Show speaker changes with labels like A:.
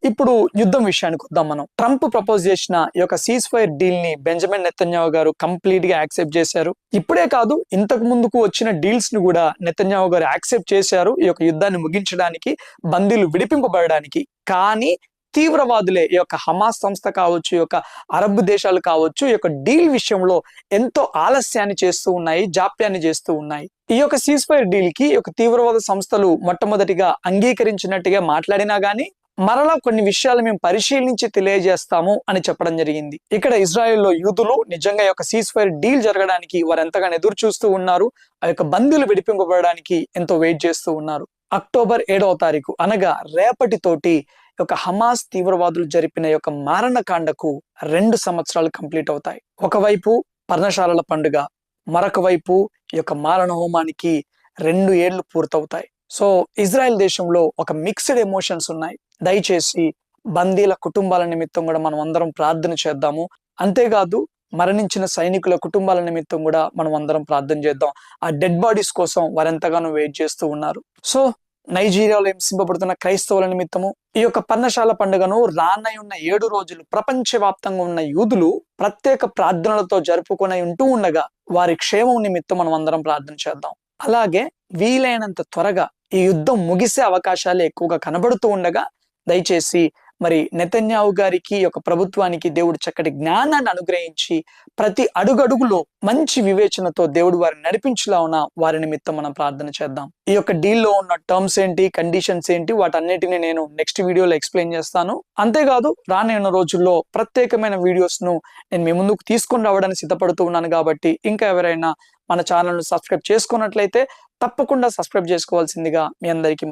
A: ఇప్పుడు యుద్ధం విషయానికి వద్దాం. మనం ట్రంప్ ప్రపోజ్ చేసిన ఈ యొక్క సీజ్ ఫైర్ డీల్ ని బెంజమిన్ నెతన్యాహు గారు కంప్లీట్ గా యాక్సెప్ట్ చేశారు. ఇప్పుడే కాదు, ఇంతకు ముందుకు వచ్చిన డీల్స్ ని కూడా నెతన్యాహు గారు యాక్సెప్ట్ చేశారు ఈ యొక్క యుద్ధాన్ని ముగించడానికి, బందీలు విడిపింపబడడానికి. కానీ తీవ్రవాదులే, ఈ యొక్క హమాస్ సంస్థ కావచ్చు, ఈ యొక్క అరబ్ దేశాలు కావచ్చు, ఈ యొక్క డీల్ విషయంలో ఎంతో ఆలస్యాన్ని చేస్తూ ఉన్నాయి, జాప్యాన్ని చేస్తూ ఉన్నాయి. ఈ యొక్క సీజ్ ఫైర్ డీల్ కి ఈ యొక్క తీవ్రవాద సంస్థలు మొట్టమొదటిగా అంగీకరించినట్టుగా మాట్లాడినా గానీ మరలా కొన్ని విషయాలు మేము పరిశీలించి తెలియజేస్తాము అని చెప్పడం జరిగింది. ఇక్కడ ఇజ్రాయెల్లో యూదులు నిజంగా ఈ యొక్క సీజ్ ఫైర్ డీల్ జరగడానికి వారు ఎంతగానో ఎదురు చూస్తూ ఉన్నారు. ఆ యొక్క బందీలు విడిపింపబడడానికి ఎంతో వెయిట్ చేస్తూ ఉన్నారు. అక్టోబర్ 7వ తారీఖు అనగా రేపటితోటి యొక్క హమాస్ తీవ్రవాదులు జరిపిన యొక్క మారణకాండకు 2 సంవత్సరాలు కంప్లీట్ అవుతాయి. ఒకవైపు పర్ణశాలల పండుగ, మరొక వైపు ఈ యొక్క మారణ హోమానికి 2 ఏళ్లు పూర్తవుతాయి. సో ఇజ్రాయెల్ దేశంలో ఒక మిక్స్డ్ ఎమోషన్స్ ఉన్నాయి. దయచేసి బందీల కుటుంబాల నిమిత్తం కూడా మనం అందరం ప్రార్థన చేద్దాము. అంతేకాదు మరణించిన సైనికుల కుటుంబాల నిమిత్తం కూడా మనం అందరం ప్రార్థన చేద్దాం. ఆ డెడ్ బాడీస్ కోసం వారెంతగానో వెయిట్ చేస్తూ ఉన్నారు. సో నైజీరియాలో హింసింపబడుతున్న క్రైస్తవుల నిమిత్తము ఈ యొక్క పర్ణశాల పండుగను రానయ్యున్న 7 రోజులు ప్రపంచవ్యాప్తంగా ఉన్న యూదులు ప్రత్యేక ప్రార్థనలతో జరుపుకొని ఉంటూ ఉండగా వారి క్షేమం నిమిత్తం మనం అందరం ప్రార్థన చేద్దాం. అలాగే వీలైనంత త్వరగా ఈ యుద్ధం ముగిసే అవకాశాలు ఎక్కువగా కనబడుతూ ఉండగా దయచేసి మరి నెతన్యాహు గారికి యొక్క ప్రభుత్వానికి దేవుడు చక్కటి జ్ఞానాన్ని అనుగ్రహించి ప్రతి అడుగడుగులో మంచి వివేచనతో దేవుడు వారిని నడిపించేలా ఉన్న వారి నిమిత్తం మనం ప్రార్థన చేద్దాం. ఈ యొక్క డీల్లో ఉన్న టర్మ్స్ ఏంటి, కండిషన్స్ ఏంటి, వాటన్నిటిని నేను నెక్స్ట్ వీడియోలో ఎక్స్ప్లెయిన్ చేస్తాను. అంతేకాదు రానున్న రోజుల్లో ప్రత్యేకమైన వీడియోస్ ను నేను మీ ముందుకు తీసుకొని రావడానికి సిద్ధపడుతూ ఉన్నాను. కాబట్టి ఇంకా ఎవరైనా మన ఛానల్ ను సబ్స్క్రైబ్ చేసుకున్నట్లయితే తప్పకుండా సబ్స్క్రైబ్ చేసుకోవాల్సిందిగా మీ అందరికీ